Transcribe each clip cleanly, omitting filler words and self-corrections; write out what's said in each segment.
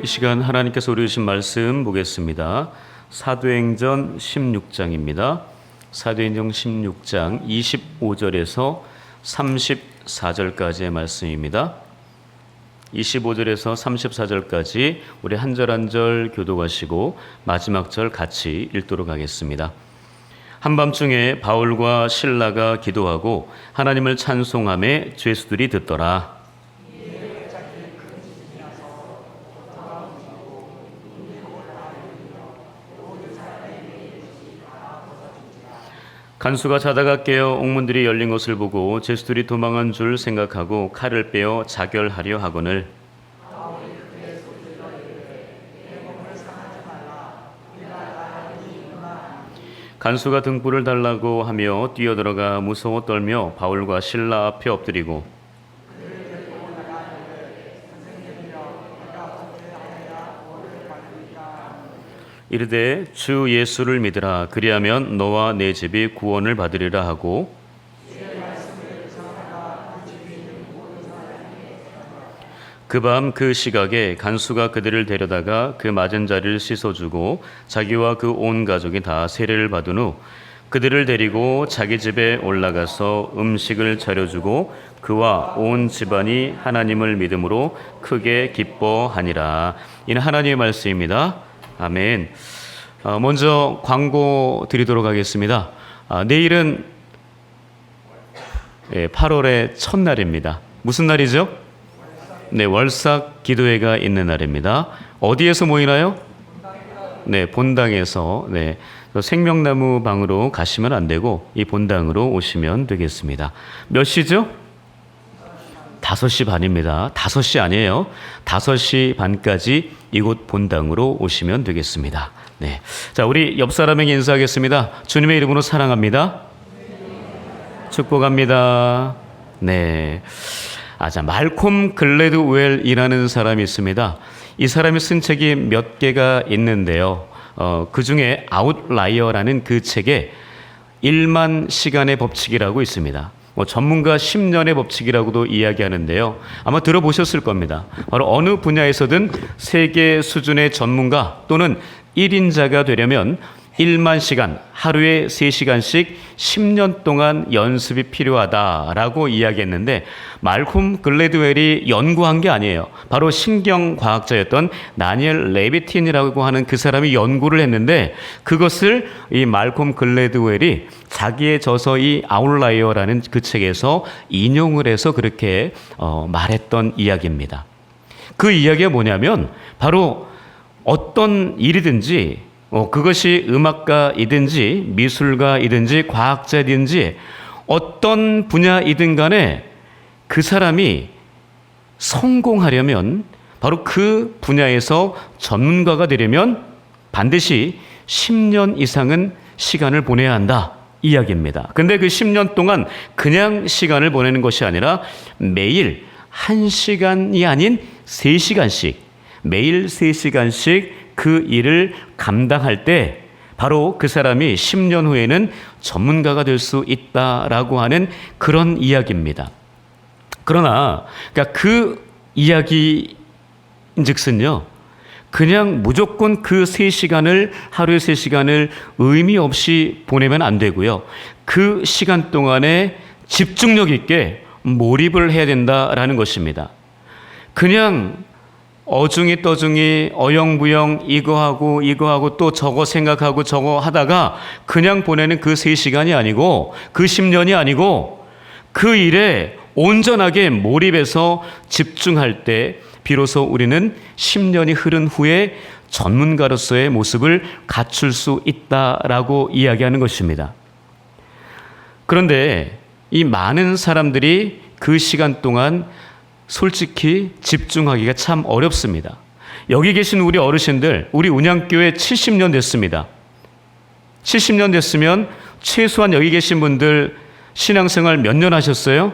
이 시간 하나님께서 우리 주신 말씀 보겠습니다. 사도행전 16장입니다. 사도행전 16장 25절에서 34절까지의 말씀입니다. 25절에서 34절까지 우리 한 절 한 절 교독하시고 마지막 절 같이 읽도록 하겠습니다. 한밤중에 바울과 실라가 기도하고 하나님을 찬송하며 죄수들이 듣더라. 간수가 자다가 깨어 옥문들이 열린 것을 보고 죄수들이 도망한 줄 생각하고 칼을 빼어 자결하려 하거늘 간수가 등불을 달라고 하며 뛰어들어가 무서워 떨며 바울과 실라 앞에 엎드리고 이르되 주 예수를 믿으라. 그리하면 너와 내 집이 구원을 받으리라 하고 그 밤 그 시각에 간수가 그들을 데려다가 그 맞은 자리를 씻어주고 자기와 그 온 가족이 다 세례를 받은 후 그들을 데리고 자기 집에 올라가서 음식을 차려주고 그와 온 집안이 하나님을 믿음으로 크게 기뻐하니라. 이는 하나님의 말씀입니다. 아멘. 먼저 광고 드리도록 하겠습니다. 내일은 8월의 첫날입니다. 무슨 날이죠? 네, 월삭 기도회가 있는 날입니다. 어디에서 모이나요? 네, 본당에서. 네, 생명나무 방으로 가시면 안 되고 이 본당으로 오시면 되겠습니다. 몇 시죠? 5시 반입니다. 5시 아니에요. 5시 반까지 이곳 본당으로 오시면 되겠습니다. 네. 자, 우리 옆 사람에게 인사하겠습니다. 주님의 이름으로 사랑합니다. 축복합니다. 네. 자, 말콤 글래드웰이라는 사람이 있습니다. 이 사람이 쓴 책이 몇 개가 있는데요. 그 중에 아웃라이어라는 그 책에 1만 시간의 법칙이라고 있습니다. 전문가 10년의 법칙이라고도 이야기하는데요. 아마 들어보셨을 겁니다. 바로 어느 분야에서든 세계 수준의 전문가 또는 1인자가 되려면 1만 시간, 하루에 3시간씩 10년 동안 연습이 필요하다라고 이야기했는데 말콤 글래드웰이 연구한 게 아니에요. 바로 신경과학자였던 다니엘 레비틴이라고 하는 그 사람이 연구를 했는데 그것을 이 말콤 글래드웰이 자기의 저서 이 아웃라이어라는 그 책에서 인용을 해서 그렇게 말했던 이야기입니다. 그 이야기가 뭐냐면 바로 어떤 일이든지 그것이 음악가이든지 미술가이든지 과학자이든지 어떤 분야이든 간에 그 사람이 성공하려면 바로 그 분야에서 전문가가 되려면 반드시 10년 이상은 시간을 보내야 한다 이야기입니다. 근데 그 10년 동안 그냥 시간을 보내는 것이 아니라 매일 1시간이 아닌 3시간씩 매일 3시간씩 그 일을 감당할 때 바로 그 사람이 10년 후에는 전문가가 될 수 있다라고 하는 그런 이야기입니다. 그러나 그러니까 그 이야기인즉슨요. 그냥 무조건 그 3시간을 하루에 3시간을 의미 없이 보내면 안 되고요. 그 시간 동안에 집중력 있게 몰입을 해야 된다라는 것입니다. 그냥 어중이 떠중이 어영부영 이거 하고 또 저거 생각하고 저거 하다가 그냥 보내는 그 3시간이 아니고 그 10년이 아니고 그 일에 온전하게 몰입해서 집중할 때 비로소 우리는 10년이 흐른 후에 전문가로서의 모습을 갖출 수 있다라고 이야기하는 것입니다. 그런데 이 많은 사람들이 그 시간 동안 솔직히 집중하기가 참 어렵습니다. 여기 계신 우리 어르신들, 우리 운양교회 70년 됐습니다. 70년 됐으면 최소한 여기 계신 분들 신앙생활 몇 년 하셨어요?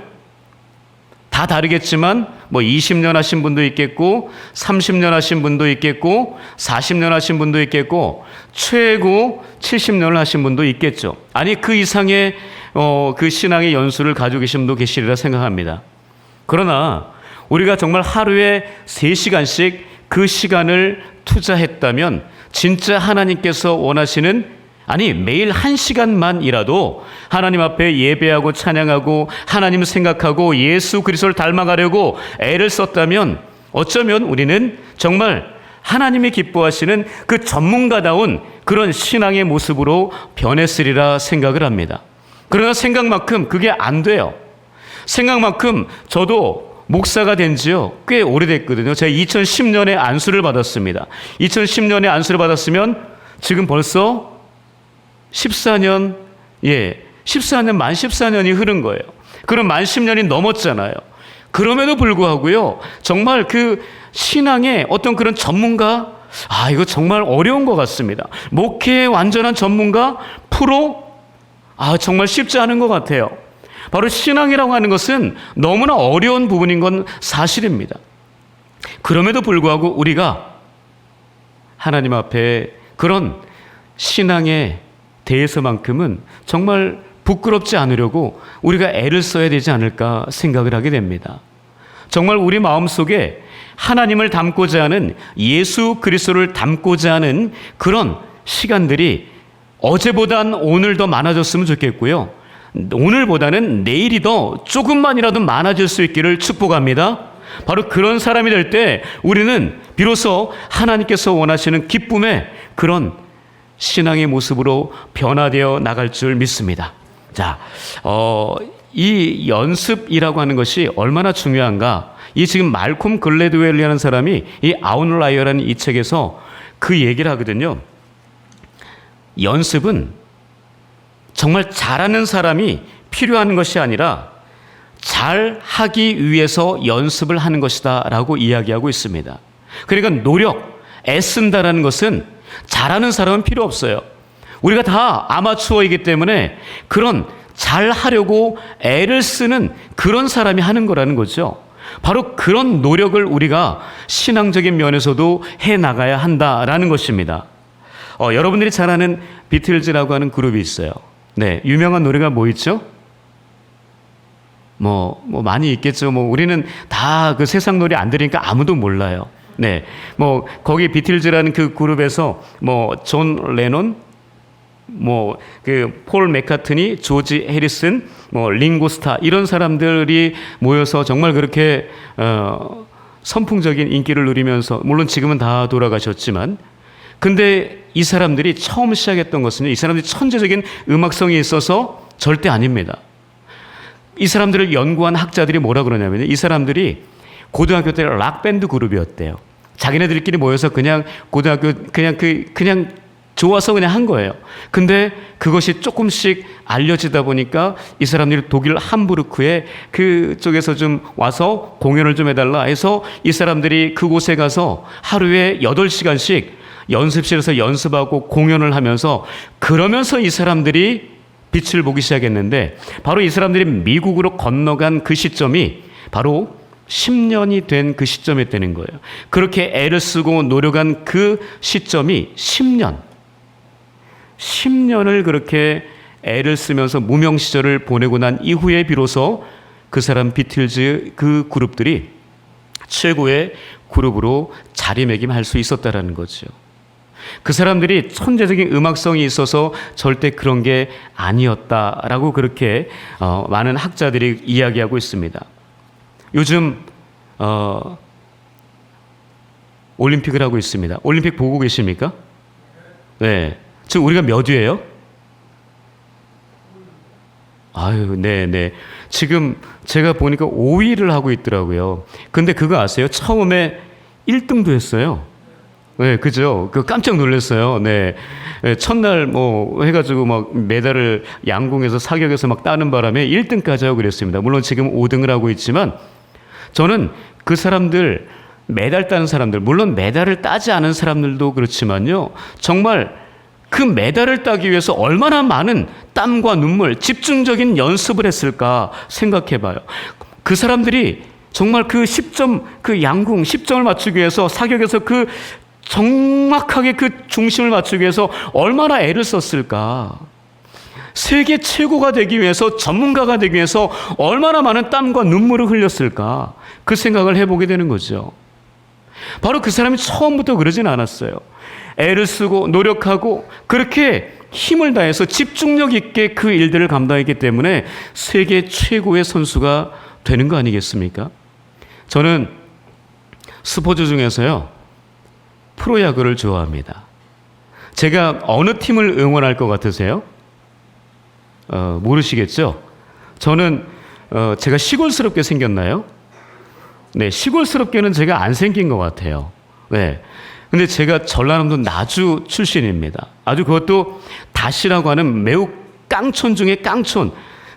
다 다르겠지만 20년 하신 분도 있겠고 30년 하신 분도 있겠고 40년 하신 분도 있겠고 최고 70년을 하신 분도 있겠죠. 아니 그 이상의 그 신앙의 연수를 가지고 계신 분도 계시리라 생각합니다. 그러나 우리가 정말 하루에 3시간씩 그 시간을 투자했다면 진짜 하나님께서 원하시는, 아니 매일 1시간만이라도 하나님 앞에 예배하고 찬양하고 하나님 생각하고 예수 그리스도를 닮아가려고 애를 썼다면 어쩌면 우리는 정말 하나님이 기뻐하시는 그 전문가다운 그런 신앙의 모습으로 변했으리라 생각을 합니다. 그러나 생각만큼 그게 안 돼요. 생각만큼 저도 목사가 된 지요 꽤 오래됐거든요. 제가 2010년에 안수를 받았습니다. 2010년에 안수를 받았으면 지금 벌써 14년, 만 14년이 흐른 거예요. 그럼 만 10년이 넘었잖아요. 그럼에도 불구하고요, 정말 그 신앙의 어떤 그런 전문가, 이거 정말 어려운 것 같습니다. 목회의 완전한 전문가, 프로, 정말 쉽지 않은 것 같아요. 바로 신앙이라고 하는 것은 너무나 어려운 부분인 건 사실입니다. 그럼에도 불구하고 우리가 하나님 앞에 그런 신앙에 대해서만큼은 정말 부끄럽지 않으려고 우리가 애를 써야 되지 않을까 생각을 하게 됩니다. 정말 우리 마음속에 하나님을 닮고자 하는, 예수 그리스도를 닮고자 하는 그런 시간들이 어제보단 오늘 더 많아졌으면 좋겠고요. 오늘보다는 내일이 더 조금만이라도 많아질 수 있기를 축복합니다. 바로 그런 사람이 될 때 우리는 비로소 하나님께서 원하시는 기쁨의 그런 신앙의 모습으로 변화되어 나갈 줄 믿습니다. 자, 이 연습이라고 하는 것이 얼마나 중요한가? 이 지금 말콤 글래드웰이라는 사람이 이 아웃라이어라는 이 책에서 그 얘기를 하거든요. 연습은 정말 잘하는 사람이 필요한 것이 아니라 잘하기 위해서 연습을 하는 것이다 라고 이야기하고 있습니다. 그러니까 노력, 애쓴다라는 것은 잘하는 사람은 필요 없어요. 우리가 다 아마추어이기 때문에 그런 잘하려고 애를 쓰는 그런 사람이 하는 거라는 거죠. 바로 그런 노력을 우리가 신앙적인 면에서도 해나가야 한다라는 것입니다. 여러분들이 잘 아는 비틀즈라고 하는 그룹이 있어요. 네, 유명한 노래가 뭐 있죠? 뭐 많이 있겠죠. 우리는 다 그 세상 노래 안 들으니까 아무도 몰라요. 네, 거기 비틀즈라는 그 그룹에서 존 레논, 그 폴 맥카트니, 조지 해리슨, 링고스타 이런 사람들이 모여서 정말 그렇게 선풍적인 인기를 누리면서, 물론 지금은 다 돌아가셨지만, 근데 이 사람들이 처음 시작했던 것은요, 이 사람들이 천재적인 음악성이 있어서 절대 아닙니다. 이 사람들을 연구한 학자들이 뭐라 그러냐면요, 이 사람들이 고등학교 때 락밴드 그룹이었대요. 자기네들끼리 모여서 그냥 고등학교 그냥 좋아서 그냥 한 거예요. 근데 그것이 조금씩 알려지다 보니까 이 사람들이 독일 함부르크에 그쪽에서 좀 와서 공연을 좀 해달라 해서 이 사람들이 그곳에 가서 하루에 8시간씩 연습실에서 연습하고 공연을 하면서, 그러면서 이 사람들이 빛을 보기 시작했는데, 바로 이 사람들이 미국으로 건너간 그 시점이 바로 10년이 된 그 시점이었다는 거예요. 그렇게 애를 쓰고 노력한 그 시점이 10년을 그렇게 애를 쓰면서 무명 시절을 보내고 난 이후에 비로소 그 사람 비틀즈 그 그룹들이 최고의 그룹으로 자리매김할 수 있었다라는 거죠. 그 사람들이 천재적인 음악성이 있어서 절대 그런 게 아니었다라고 그렇게 많은 학자들이 이야기하고 있습니다. 요즘 올림픽을 하고 있습니다. 올림픽 보고 계십니까? 네. 지금 우리가 몇 위예요? 네네. 지금 제가 보니까 5위를 하고 있더라고요. 근데 그거 아세요? 처음에 1등도 했어요. 네, 그죠? 깜짝 놀랐어요. 네. 첫날 해가지고 메달을 양궁에서 사격에서 따는 바람에 1등까지 하고 그랬습니다. 물론 지금 5등을 하고 있지만, 저는 그 사람들, 메달 따는 사람들, 물론 메달을 따지 않은 사람들도 그렇지만요, 정말 그 메달을 따기 위해서 얼마나 많은 땀과 눈물, 집중적인 연습을 했을까 생각해 봐요. 그 사람들이 정말 그 10점, 그 양궁 10점을 맞추기 위해서 사격에서 정확하게 그 중심을 맞추기 위해서 얼마나 애를 썼을까. 세계 최고가 되기 위해서, 전문가가 되기 위해서 얼마나 많은 땀과 눈물을 흘렸을까. 그 생각을 해보게 되는 거죠. 바로 그 사람이 처음부터 그러진 않았어요. 애를 쓰고 노력하고 그렇게 힘을 다해서 집중력 있게 그 일들을 감당했기 때문에 세계 최고의 선수가 되는 거 아니겠습니까? 저는 스포츠 중에서요, 프로야구를 좋아합니다. 제가 어느 팀을 응원할 것 같으세요? 모르시겠죠? 저는 제가 시골스럽게 생겼나요? 네, 시골스럽게는 제가 안 생긴 것 같아요. 네. 근데 제가 전라남도 나주 출신입니다. 아주 그것도 다시라고 하는 매우 깡촌 중에 깡촌.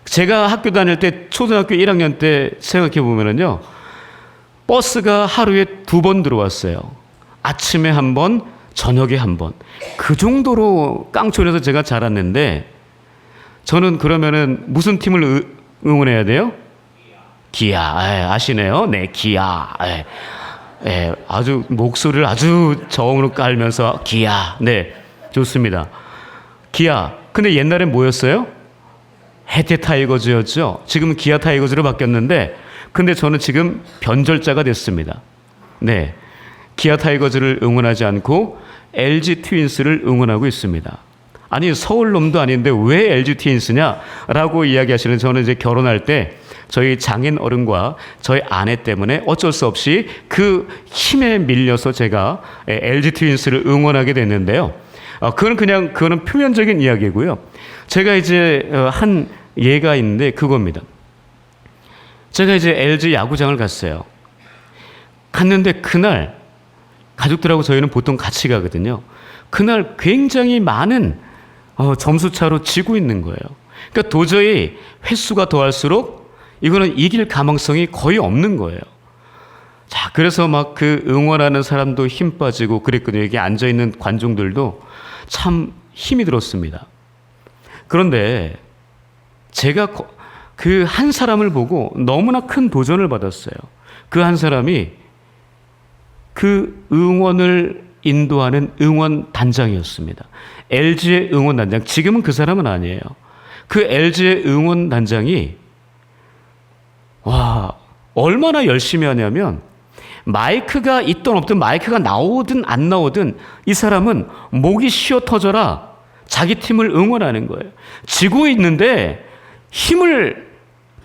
제가 학교 다닐 때 초등학교 1학년 때 생각해 보면은요, 버스가 하루에 2번 들어왔어요. 아침에 1번, 저녁에 1번. 그 정도로 깡촌에서 제가 자랐는데, 저는 그러면은 무슨 팀을 응원해야 돼요? 기아. 아시네요? 네, 기아. 아주 목소리를 아주 저음으로 깔면서 기아. 네, 좋습니다. 기아. 근데 옛날엔 뭐였어요? 해태 타이거즈였죠. 지금은 기아 타이거즈로 바뀌었는데, 근데 저는 지금 변절자가 됐습니다. 네, 기아 타이거즈를 응원하지 않고 LG 트윈스를 응원하고 있습니다. 아니, 서울 놈도 아닌데 왜 LG 트윈스냐라고 이야기하시는, 저는 이제 결혼할 때 저희 장인 어른과 저희 아내 때문에 어쩔 수 없이 그 힘에 밀려서 제가 LG 트윈스를 응원하게 됐는데요. 그거는 표면적인 이야기고요. 제가 이제 한 예가 있는데 그겁니다. 제가 이제 LG 야구장을 갔어요. 갔는데 그날 가족들하고 저희는 보통 같이 가거든요. 그날 굉장히 많은 점수차로 지고 있는 거예요. 그러니까 도저히 횟수가 더할수록 이거는 이길 가망성이 거의 없는 거예요. 자, 그래서 막 그 응원하는 사람도 힘 빠지고 그랬거든요. 여기 앉아있는 관중들도 참 힘이 들었습니다. 그런데 제가 그 한 사람을 보고 너무나 큰 도전을 받았어요. 그 한 사람이 그 응원을 인도하는 응원단장이었습니다. LG의 응원단장. 지금은 그 사람은 아니에요. 그 LG의 응원단장이 얼마나 열심히 하냐면, 마이크가 있든 없든, 마이크가 나오든 안 나오든 이 사람은 목이 쉬어 터져라 자기 팀을 응원하는 거예요. 지고 있는데 힘을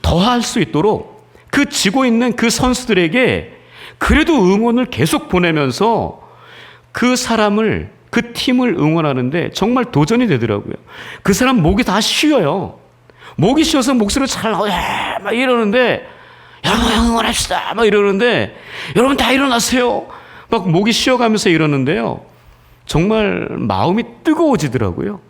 더할 수 있도록 그 지고 있는 그 선수들에게 그래도 응원을 계속 보내면서 그 사람을, 그 팀을 응원하는데 정말 도전이 되더라고요. 그 사람 목이 다 쉬어요. 목이 쉬어서 목소리를 잘 막 이러는데, 여러분 응원합시다 막 이러는데, 여러분 다 일어나세요 막 목이 쉬어가면서 이러는데요, 정말 마음이 뜨거워지더라고요.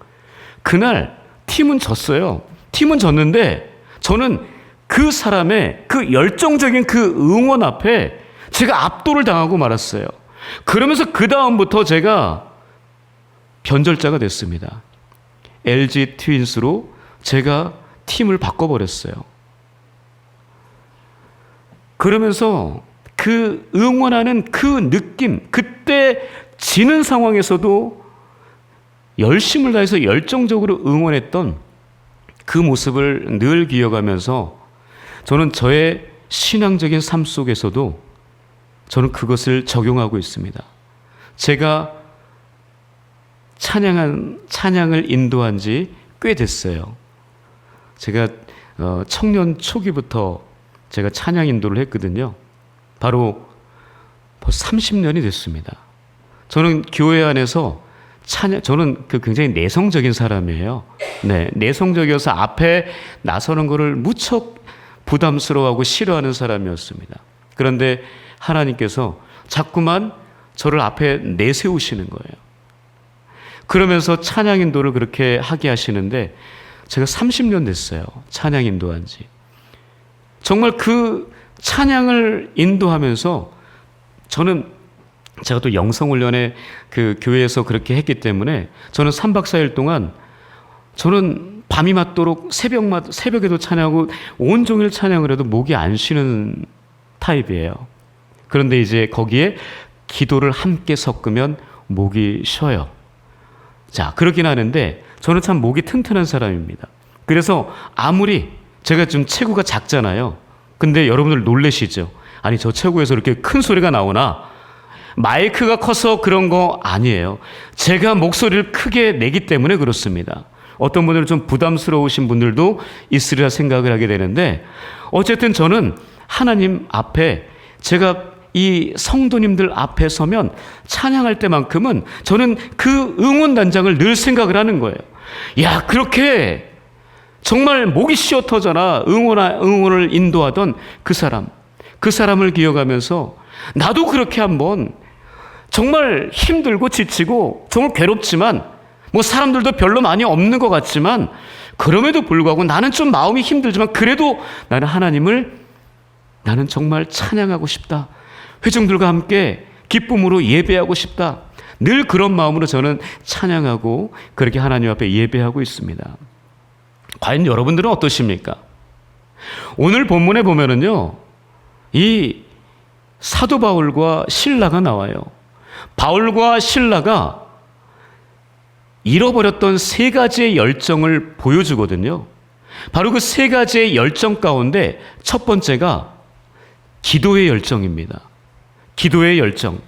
그날 팀은 졌어요. 팀은 졌는데 저는 그 사람의 그 열정적인 그 응원 앞에 제가 압도를 당하고 말았어요. 그러면서 그 다음부터 제가 변절자가 됐습니다. LG 트윈스로 제가 팀을 바꿔버렸어요. 그러면서 그 응원하는 그 느낌, 그때 지는 상황에서도 열심을 다해서 열정적으로 응원했던 그 모습을 늘 기억하면서 저는 저의 신앙적인 삶 속에서도 저는 그것을 적용하고 있습니다. 제가 찬양을 인도한 지 꽤 됐어요. 제가 청년 초기부터 제가 찬양 인도를 했거든요. 바로 벌써 30년이 됐습니다. 저는 교회 안에서 저는 굉장히 내성적인 사람이에요. 네, 내성적이어서 앞에 나서는 것을 무척 부담스러워하고 싫어하는 사람이었습니다. 그런데 하나님께서 자꾸만 저를 앞에 내세우시는 거예요. 그러면서 찬양 인도를 그렇게 하게 하시는데 제가 30년 됐어요. 찬양 인도한 지. 정말 그 찬양을 인도하면서 저는, 제가 또 영성훈련에 그 교회에서 그렇게 했기 때문에 저는 3박 4일 동안 저는 밤이 맞도록 새벽에도 찬양하고 온종일 찬양을 해도 목이 안 쉬는 타입이에요. 그런데 이제 거기에 기도를 함께 섞으면 목이 쉬어요. 자, 그러긴 하는데 저는 참 목이 튼튼한 사람입니다. 그래서 아무리 제가 좀 체구가 작잖아요. 근데 여러분들 놀라시죠? 아니, 저 체구에서 이렇게 큰 소리가 나오나? 마이크가 커서 그런 거 아니에요. 제가 목소리를 크게 내기 때문에 그렇습니다. 어떤 분들은 좀 부담스러우신 분들도 있으리라 생각을 하게 되는데, 어쨌든 저는 하나님 앞에, 제가 이 성도님들 앞에 서면 찬양할 때만큼은 저는 그 응원단장을 늘 생각을 하는 거예요. 야, 그렇게 정말 목이 쉬어 터져라 응원을 인도하던 그 사람을 기억하면서 나도 그렇게 한번 정말 힘들고 지치고 정말 괴롭지만, 뭐 사람들도 별로 많이 없는 것 같지만, 그럼에도 불구하고 나는 좀 마음이 힘들지만 그래도 나는 하나님을, 나는 정말 찬양하고 싶다. 회중들과 함께 기쁨으로 예배하고 싶다. 늘 그런 마음으로 저는 찬양하고 그렇게 하나님 앞에 예배하고 있습니다. 과연 여러분들은 어떠십니까? 오늘 본문에 보면은요, 이 사도 바울과 실라가 나와요. 바울과 실라가 잃어버렸던 세 가지의 열정을 보여주거든요. 바로 그 세 가지의 열정 가운데 첫 번째가 기도의 열정입니다. 기도의 열정.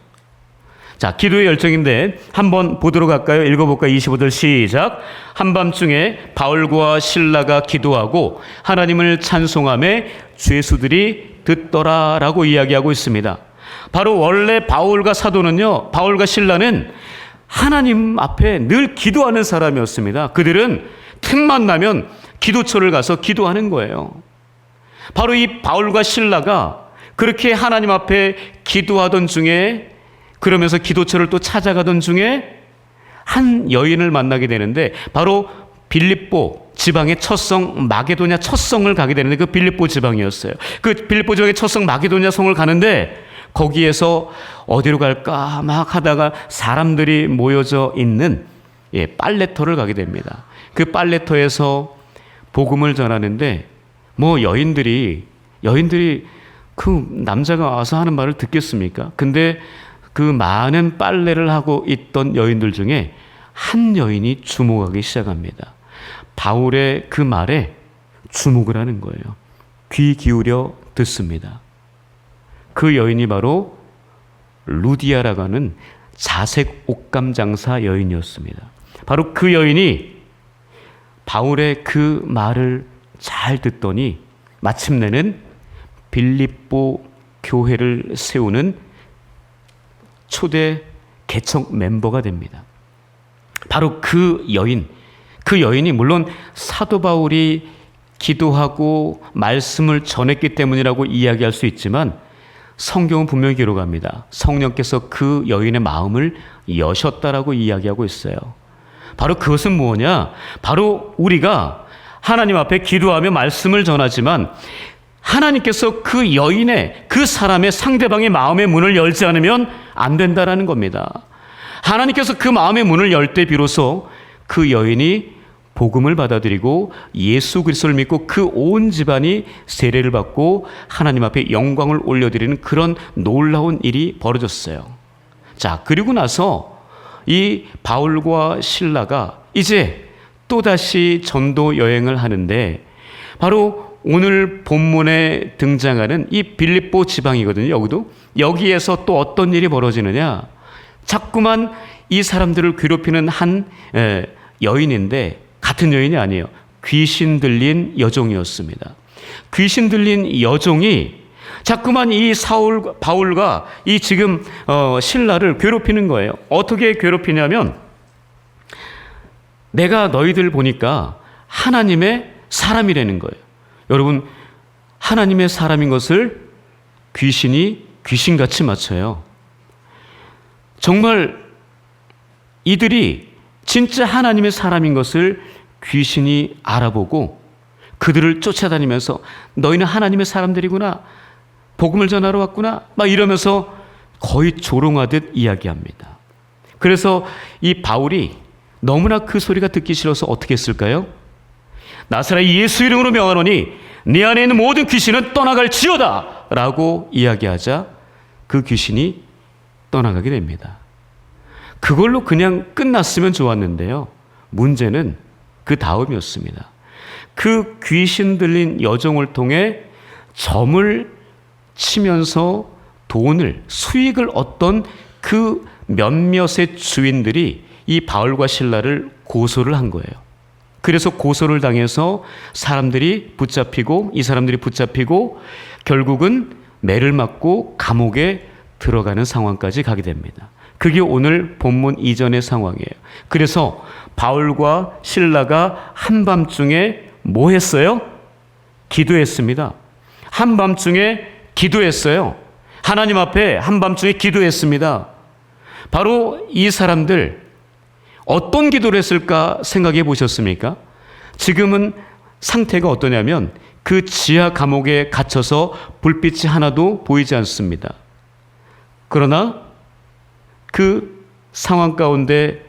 자, 기도의 열정인데 한번 보도록 할까요? 읽어볼까요? 25절 시작. 한밤중에 바울과 실라가 기도하고 하나님을 찬송하며 죄수들이 듣더라라고 이야기하고 있습니다. 바로 원래 바울과 실라는 하나님 앞에 늘 기도하는 사람이었습니다. 그들은 틈만 나면 기도처를 가서 기도하는 거예요. 바로 이 바울과 실라가 그렇게 하나님 앞에 기도하던 중에, 그러면서 기도처를 또 찾아가던 중에 한 여인을 만나게 되는데, 바로 빌립보 지방의 첫성 마게도냐 첫성을 가게 되는데, 그 빌립보 지방이었어요. 그 빌립보 지방의 첫성 마게도냐 성을 가는데, 거기에서 어디로 갈까 막 하다가 사람들이 모여져 있는 빨래터를 가게 됩니다. 그 빨래터에서 복음을 전하는데, 뭐 여인들이 그 남자가 와서 하는 말을 듣겠습니까? 근데 그 많은 빨래를 하고 있던 여인들 중에 한 여인이 주목하기 시작합니다. 바울의 그 말에 주목을 하는 거예요. 귀 기울여 듣습니다. 그 여인이 바로 루디아라고 하는 자색 옷감 장사 여인이었습니다. 바로 그 여인이 바울의 그 말을 잘 듣더니 마침내는 빌립보 교회를 세우는 초대 개척 멤버가 됩니다. 바로 그 여인이 물론 사도 바울이 기도하고 말씀을 전했기 때문이라고 이야기할 수 있지만, 성경은 분명히 기록합니다. 성령께서 그 여인의 마음을 여셨다라고 이야기하고 있어요. 바로 그것은 뭐냐? 바로 우리가 하나님 앞에 기도하며 말씀을 전하지만 하나님께서 그 여인의, 그 사람의, 상대방의 마음의 문을 열지 않으면 안 된다라는 겁니다. 하나님께서 그 마음의 문을 열 때 비로소 그 여인이 복음을 받아들이고 예수 그리스도를 믿고 그 온 집안이 세례를 받고 하나님 앞에 영광을 올려드리는 그런 놀라운 일이 벌어졌어요. 자, 그리고 나서 이 바울과 실라가 이제 또다시 전도 여행을 하는데, 바로 오늘 본문에 등장하는 이 빌립보 지방이거든요. 여기에서 또 어떤 일이 벌어지느냐, 자꾸만 이 사람들을 괴롭히는 한 여인인데, 같은 여인이 아니에요. 귀신 들린 여종이었습니다. 귀신 들린 여종이 자꾸만 이 바울과 이 지금 실라를 괴롭히는 거예요. 어떻게 괴롭히냐면, 내가 너희들 보니까 하나님의 사람이라는 거예요. 여러분, 하나님의 사람인 것을 귀신이 귀신같이 맞춰요. 정말 이들이 진짜 하나님의 사람인 것을 귀신이 알아보고 그들을 쫓아다니면서 너희는 하나님의 사람들이구나, 복음을 전하러 왔구나, 막 이러면서 거의 조롱하듯 이야기합니다. 그래서 이 바울이 너무나 그 소리가 듣기 싫어서 어떻게 했을까요? 나사렛 예수 이름으로 명하노니 네 안에 있는 모든 귀신은 떠나갈지어다 라고 이야기하자 그 귀신이 떠나가게 됩니다. 그걸로 그냥 끝났으면 좋았는데요. 문제는 그 다음이었습니다. 그 귀신 들린 여종을 통해 점을 치면서 수익을 얻던 그 몇몇의 주인들이 이 바울과 실라를 고소를 한 거예요. 그래서 고소를 당해서 이 사람들이 붙잡히고 결국은 매를 맞고 감옥에 들어가는 상황까지 가게 됩니다. 그게 오늘 본문 이전의 상황이에요. 그래서 바울과 실라가 한밤중에 뭐 했어요? 기도했습니다. 한밤중에 기도했어요. 하나님 앞에 한밤중에 기도했습니다. 바로 이 사람들 어떤 기도를 했을까 생각해 보셨습니까? 지금은 상태가 어떠냐면 그 지하 감옥에 갇혀서 불빛이 하나도 보이지 않습니다. 그러나 그 상황 가운데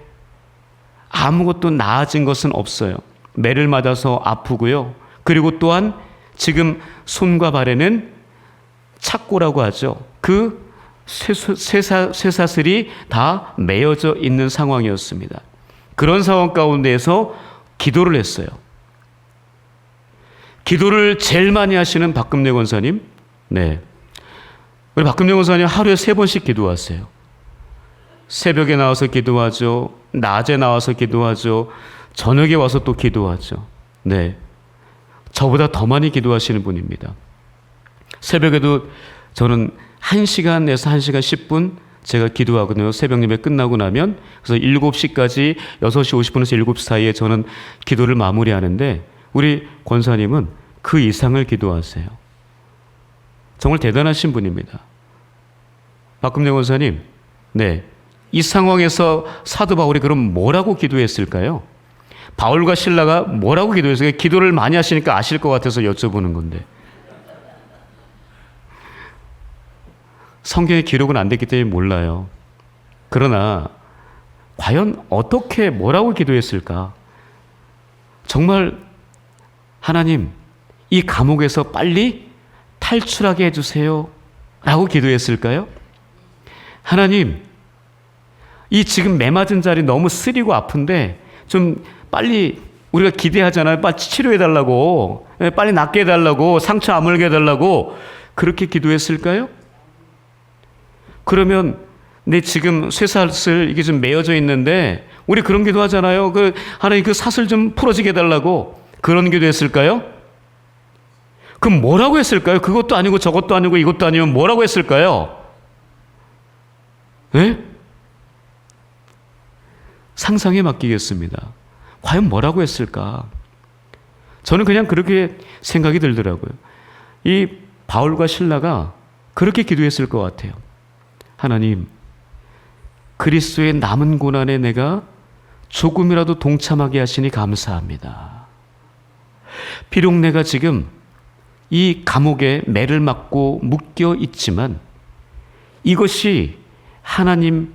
아무것도 나아진 것은 없어요. 매를 맞아서 아프고요. 그리고 또한 지금 손과 발에는 착고라고 하죠. 그 쇠사슬이 다 매어져 있는 상황이었습니다. 그런 상황 가운데에서 기도를 했어요. 기도를 제일 많이 하시는 박금래 권사님, 네, 우리 박금래 권사님 하루에 3번씩 기도하세요. 새벽에 나와서 기도하죠. 낮에 나와서 기도하죠. 저녁에 와서 또 기도하죠. 네, 저보다 더 많이 기도하시는 분입니다. 새벽에도 저는 1시간에서 1시간 10분 제가 기도하거든요. 새벽 예배 끝나고 나면. 그래서 7시까지 6시 50분에서 7시 사이에 저는 기도를 마무리하는데 우리 권사님은 그 이상을 기도하세요. 정말 대단하신 분입니다. 박금래 권사님, 네, 이 상황에서 사도 바울이 그럼 뭐라고 기도했을까요? 바울과 실라가 뭐라고 기도했을까요? 기도를 많이 하시니까 아실 것 같아서 여쭤보는 건데. 성경에 기록은 안 됐기 때문에 몰라요. 그러나 과연 어떻게 뭐라고 기도했을까? 정말 하나님, 이 감옥에서 빨리 탈출하게 해주세요 라고 기도했을까요? 하나님, 이 지금 매 맞은 자리 너무 쓰리고 아픈데 좀 빨리, 우리가 기대하잖아요. 빨리 치료해달라고, 빨리 낫게 해달라고, 상처 아물게 해달라고, 그렇게 기도했을까요? 그러면 내 지금 쇠사슬 이게 좀 매어져 있는데 우리 그런 기도 하잖아요. 하나님 그 사슬 좀 풀어지게 해달라고, 그런 기도 했을까요? 그럼 뭐라고 했을까요? 그것도 아니고 저것도 아니고 이것도 아니면 뭐라고 했을까요? 네? 상상에 맡기겠습니다. 과연 뭐라고 했을까? 저는 그냥 그렇게 생각이 들더라고요. 이 바울과 실라가 그렇게 기도했을 것 같아요. 하나님, 그리스도의 남은 고난에 내가 조금이라도 동참하게 하시니 감사합니다. 비록 내가 지금 이 감옥에 매를 맞고 묶여 있지만 이것이 하나님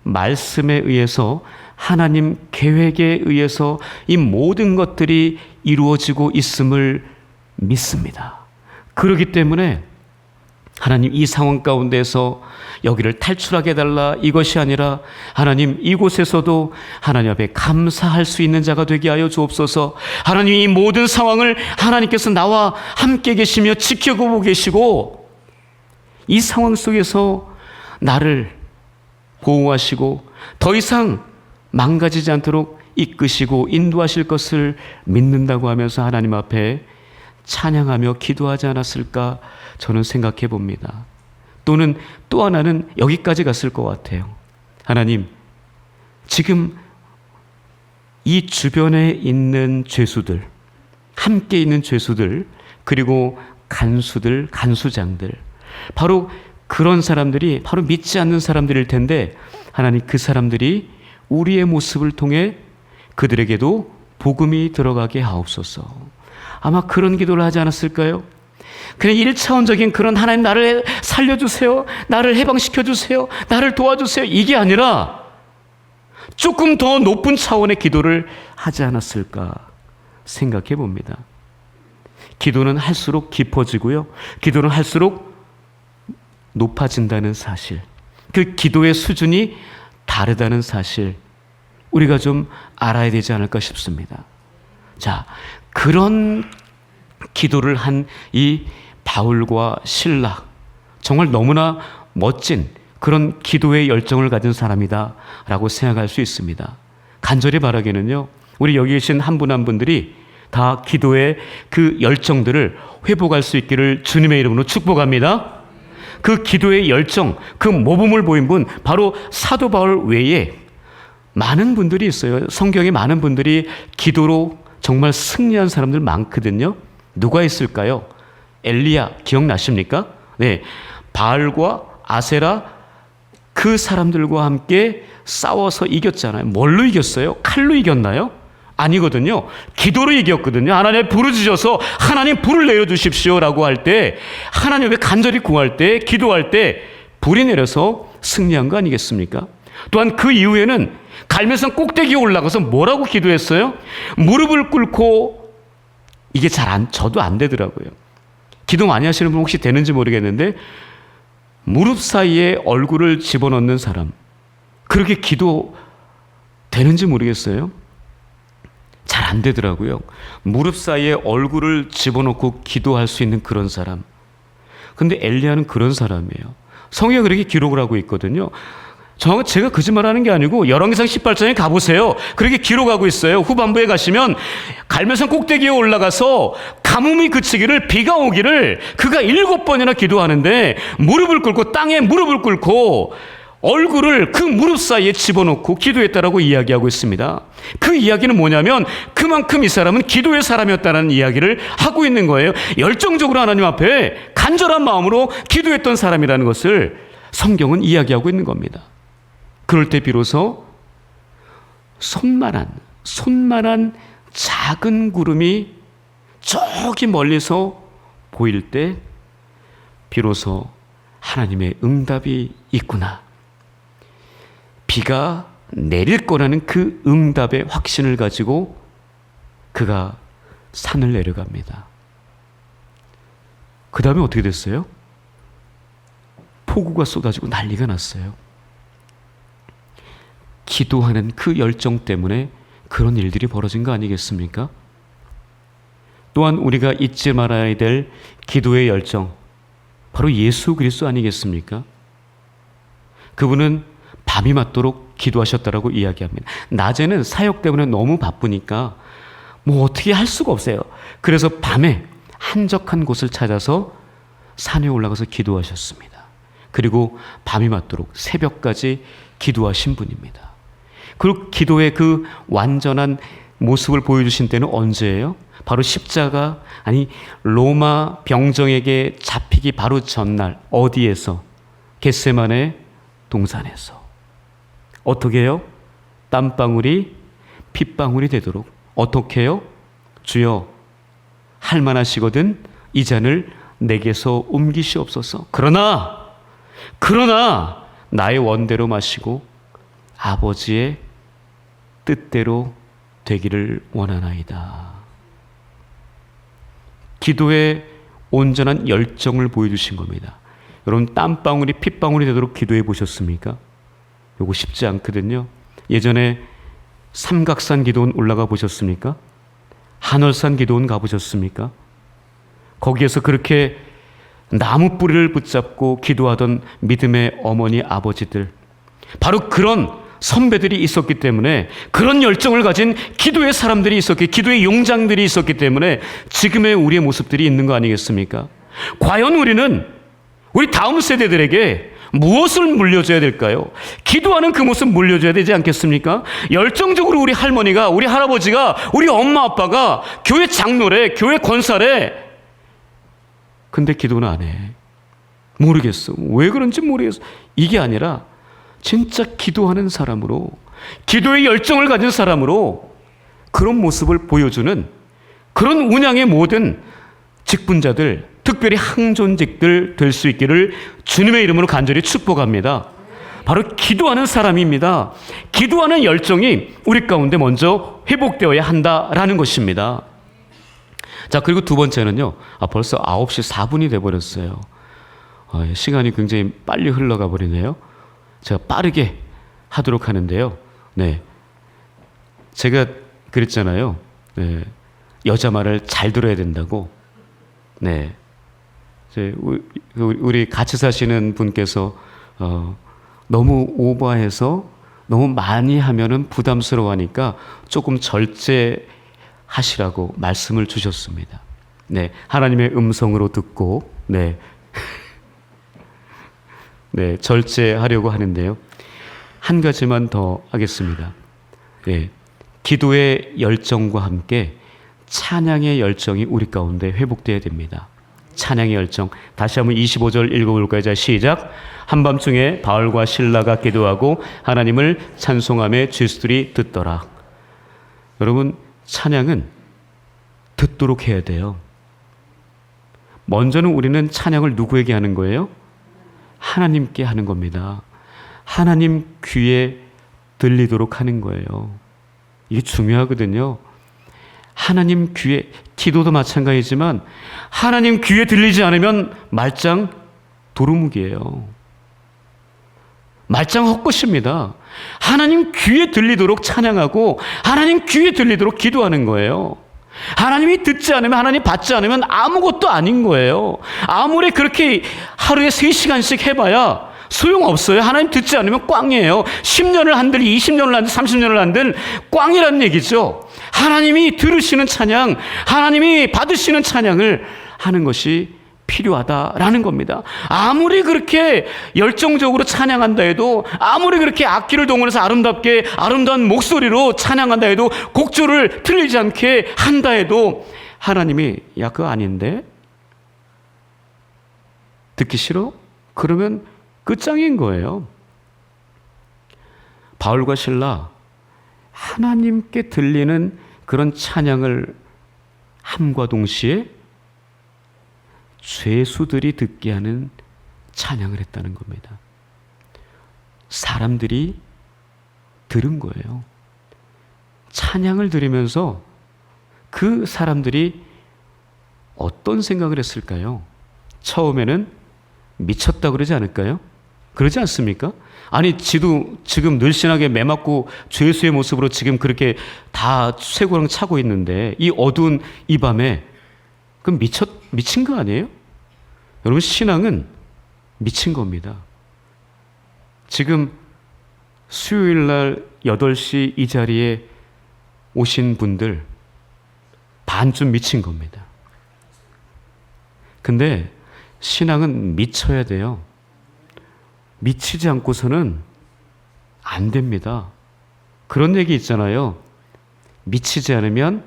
말씀에 의해서, 하나님 계획에 의해서 이 모든 것들이 이루어지고 있음을 믿습니다. 그렇기 때문에 하나님, 이 상황 가운데서 여기를 탈출하게 해달라, 이것이 아니라 하나님, 이곳에서도 하나님 앞에 감사할 수 있는 자가 되게 하여 주옵소서. 하나님, 이 모든 상황을 하나님께서 나와 함께 계시며 지켜보고 계시고 이 상황 속에서 나를 보호하시고 더 이상 망가지지 않도록 이끄시고 인도하실 것을 믿는다고 하면서 하나님 앞에 찬양하며 기도하지 않았을까 저는 생각해 봅니다. 또는 또 하나는 여기까지 갔을 것 같아요. 하나님, 지금 이 주변에 있는 죄수들, 함께 있는 죄수들, 그리고 간수들, 간수장들, 바로 그런 사람들이 바로 믿지 않는 사람들일 텐데 하나님, 그 사람들이 우리의 모습을 통해 그들에게도 복음이 들어가게 하옵소서. 아마 그런 기도를 하지 않았을까요? 그냥 1차원적인 그런 하나님, 나를 살려주세요, 나를 해방시켜주세요, 나를 도와주세요, 이게 아니라 조금 더 높은 차원의 기도를 하지 않았을까 생각해 봅니다. 기도는 할수록 깊어지고요, 기도는 할수록 높아진다는 사실, 그 기도의 수준이 다르다는 사실, 우리가 좀 알아야 되지 않을까 싶습니다. 자, 그런 기도를 한 이 바울과 실라, 정말 너무나 멋진 그런 기도의 열정을 가진 사람이다 라고 생각할 수 있습니다. 간절히 바라기는요, 우리 여기 계신 한 분 한 분들이 다 기도의 그 열정들을 회복할 수 있기를 주님의 이름으로 축복합니다. 그 기도의 열정, 그 모범을 보인 분, 바로 사도 바울 외에 많은 분들이 있어요. 성경에 많은 분들이 기도로 정말 승리한 사람들 많거든요. 누가 있을까요? 엘리야 기억나십니까? 네, 바알과 아세라 그 사람들과 함께 싸워서 이겼잖아요. 뭘로 이겼어요? 칼로 이겼나요? 아니거든요. 기도로 이겼거든요. 하나님 부르짖어서 하나님 불을 내려주십시오라고 할 때, 하나님의 간절히 구할 때, 기도할 때 불이 내려서 승리한 거 아니겠습니까? 또한 그 이후에는 갈멜산 꼭대기에 올라가서 뭐라고 기도했어요? 무릎을 꿇고, 이게 저도 안 되더라고요. 기도 많이 하시는 분 혹시 되는지 모르겠는데, 무릎 사이에 얼굴을 집어넣는 사람, 그렇게 기도 되는지 모르겠어요. 잘 안 되더라고요. 무릎 사이에 얼굴을 집어넣고 기도할 수 있는 그런 사람. 근데 엘리야는 그런 사람이에요. 성경에 그렇게 기록을 하고 있거든요. 제가 거짓말하는 게 아니고 열왕기상 18장에 가보세요. 그렇게 기록하고 있어요. 후반부에 가시면 갈멜산 꼭대기에 올라가서 가뭄이 그치기를, 비가 오기를 그가 7번이나 기도하는데 무릎을 꿇고, 땅에 무릎을 꿇고 얼굴을 그 무릎 사이에 집어넣고 기도했다라고 이야기하고 있습니다. 그 이야기는 뭐냐면 그만큼 이 사람은 기도의 사람이었다는 이야기를 하고 있는 거예요. 열정적으로 하나님 앞에 간절한 마음으로 기도했던 사람이라는 것을 성경은 이야기하고 있는 겁니다. 그럴 때 비로소 손만한 작은 구름이 저기 멀리서 보일 때 비로소 하나님의 응답이 있구나, 비가 내릴 거라는 그 응답의 확신을 가지고 그가 산을 내려갑니다. 그 다음에 어떻게 됐어요? 폭우가 쏟아지고 난리가 났어요. 기도하는 그 열정 때문에 그런 일들이 벌어진 거 아니겠습니까? 또한 우리가 잊지 말아야 될 기도의 열정, 바로 예수 그리스도 아니겠습니까? 그분은 밤이 맞도록 기도하셨다라고 이야기합니다. 낮에는 사역 때문에 너무 바쁘니까 뭐 어떻게 할 수가 없어요. 그래서 밤에 한적한 곳을 찾아서 산에 올라가서 기도하셨습니다. 그리고 밤이 맞도록 새벽까지 기도하신 분입니다. 그리고 기도의 그 완전한 모습을 보여주신 때는 언제예요? 바로 십자가, 아니 로마 병정에게 잡히기 바로 전날, 어디에서? 겟세마네 동산에서. 어떻게 해요? 땀방울이 핏방울이 되도록. 어떻게 해요? 주여, 할 만하시거든 이 잔을 내게서 옮기시옵소서. 그러나 나의 원대로 마시고 아버지의 뜻대로 되기를 원하나이다. 기도의 온전한 열정을 보여주신 겁니다. 여러분, 땀방울이 핏방울이 되도록 기도해 보셨습니까? 요거 쉽지 않거든요. 예전에 삼각산 기도원 올라가 보셨습니까? 한월산 기도원 가보셨습니까? 거기에서 그렇게 나무 뿌리를 붙잡고 기도하던 믿음의 어머니 아버지들, 바로 그런 선배들이 있었기 때문에, 그런 열정을 가진 기도의 사람들이 있었기, 기도의 용장들이 있었기 때문에 지금의 우리의 모습들이 있는 거 아니겠습니까? 과연 우리 다음 세대들에게 무엇을 물려줘야 될까요? 기도하는 그 모습 물려줘야 되지 않겠습니까? 열정적으로 우리 할머니가, 우리 할아버지가, 우리 엄마 아빠가 교회 장로래, 교회 권사래. 근데 기도는 안 해. 모르겠어. 왜 그런지 모르겠어. 이게 아니라 진짜 기도하는 사람으로, 기도의 열정을 가진 사람으로 그런 모습을 보여주는 그런 운양의 모든 직분자들, 특별히 항존직들 될 수 있기를 주님의 이름으로 간절히 축복합니다. 바로 기도하는 사람입니다. 기도하는 열정이 우리 가운데 먼저 회복되어야 한다라는 것입니다. 자, 그리고 두 번째는요. 벌써 9시 4분이 돼버렸어요. 시간이 굉장히 빨리 흘러가 버리네요. 제가 빠르게 하도록 하는데요. 네, 제가 그랬잖아요. 네, 여자 말을 잘 들어야 된다고. 네, 우리 같이 사시는 분께서 너무 오버해서 너무 많이 하면은 부담스러워하니까 조금 절제하시라고 말씀을 주셨습니다. 네, 하나님의 음성으로 듣고 네, 네, 절제하려고 하는데요. 한 가지만 더 하겠습니다. 네, 기도의 열정과 함께 찬양의 열정이 우리 가운데 회복되어야 됩니다. 찬양의 열정. 다시 한번 25절 읽어볼까요? 자, 시작. 한밤중에 바울과 실라가 기도하고 하나님을 찬송하며 죄수들이 듣더라. 여러분, 찬양은 듣도록 해야 돼요. 먼저는 우리는 찬양을 누구에게 하는 거예요? 하나님께 하는 겁니다. 하나님 귀에 들리도록 하는 거예요. 이게 중요하거든요. 하나님 귀에, 기도도 마찬가지지만 하나님 귀에 들리지 않으면 말짱 도루묵이에요. 말짱 헛것입니다. 하나님 귀에 들리도록 찬양하고 하나님 귀에 들리도록 기도하는 거예요. 하나님이 듣지 않으면, 하나님 받지 않으면 아무것도 아닌 거예요. 아무리 그렇게 하루에 3시간씩 해봐야 소용없어요. 하나님 듣지 않으면 꽝이에요. 10년을 한들 20년을 한들 30년을 한들 꽝이라는 얘기죠. 하나님이 들으시는 찬양, 하나님이 받으시는 찬양을 하는 것이 필요하다라는 겁니다. 아무리 그렇게 열정적으로 찬양한다 해도, 아무리 그렇게 악기를 동원해서 아름답게 아름다운 목소리로 찬양한다 해도, 곡조를 틀리지 않게 한다 해도 하나님이 야 그거 아닌데? 듣기 싫어? 그러면 끝장인 거예요. 바울과 실라 하나님께 들리는 그런 찬양을 함과 동시에 죄수들이 듣게 하는 찬양을 했다는 겁니다. 사람들이 들은 거예요. 찬양을 들으면서 그 사람들이 어떤 생각을 했을까요? 처음에는 미쳤다 그러지 않을까요? 그러지 않습니까? 아니, 지도 지금 늘씬하게 매맞고 죄수의 모습으로 지금 그렇게 다 쇠고랑 차고 있는데 이 어두운 이 밤에 그럼 미친 거 아니에요? 여러분, 신앙은 미친 겁니다. 지금 수요일 날 8시 이 자리에 오신 분들 반쯤 미친 겁니다. 근데 신앙은 미쳐야 돼요. 미치지 않고서는 안 됩니다. 그런 얘기 있잖아요. 미치지 않으면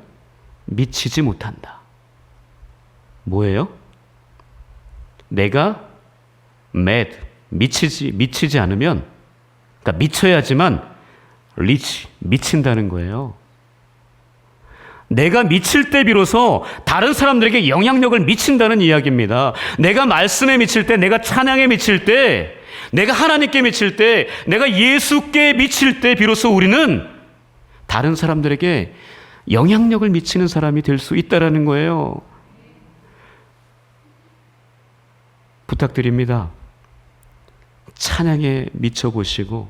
미치지 못한다. 뭐예요? 내가 미치지 않으면, 그러니까 미쳐야지만 미친다는 거예요. 내가 미칠 때 비로소 다른 사람들에게 영향력을 미친다는 이야기입니다. 내가 말씀에 미칠 때, 내가 찬양에 미칠 때, 내가 하나님께 미칠 때, 내가 예수께 미칠 때 비로소 우리는 다른 사람들에게 영향력을 미치는 사람이 될 수 있다는 거예요. 부탁드립니다. 찬양에 미쳐보시고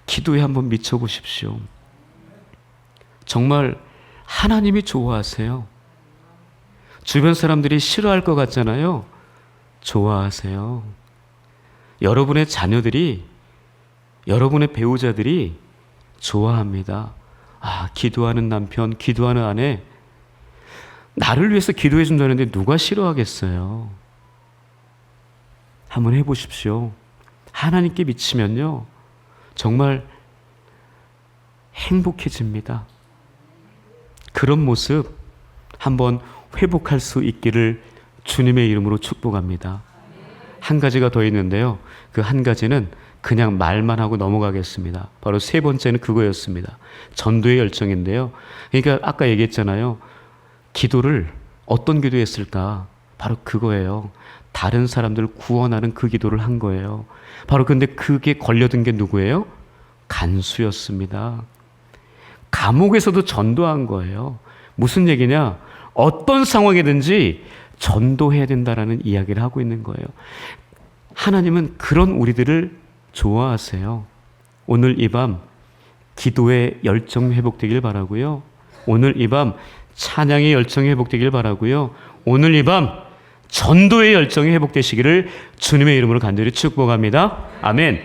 기도에 한번 미쳐보십시오. 정말 하나님이 좋아하세요. 주변 사람들이 싫어할 것 같잖아요. 좋아하세요. 여러분의 자녀들이, 여러분의 배우자들이 좋아합니다. 아, 기도하는 남편, 기도하는 아내, 나를 위해서 기도해 준다는데 누가 싫어하겠어요? 한번 해보십시오. 하나님께 미치면요, 정말 행복해집니다. 그런 모습 한번 회복할 수 있기를 주님의 이름으로 축복합니다. 한 가지가 더 있는데요. 그 한 가지는 그냥 말만 하고 넘어가겠습니다. 바로 세 번째는 그거였습니다. 전도의 열정인데요. 그러니까 아까 얘기했잖아요. 기도를 어떤 기도했을까? 바로 그거예요. 다른 사람들을 구원하는 그 기도를 한 거예요. 바로 근데 그게 걸려든 게 누구예요? 간수였습니다. 감옥에서도 전도한 거예요. 무슨 얘기냐? 어떤 상황이든지 전도해야 된다라는 이야기를 하고 있는 거예요. 하나님은 그런 우리들을 좋아하세요. 오늘 이 밤 기도의 열정 회복되길 바라고요. 오늘 이 밤 찬양의 열정이 회복되길 바라고요. 오늘 이 밤 전도의 열정이 회복되시기를 주님의 이름으로 간절히 축복합니다. 아멘.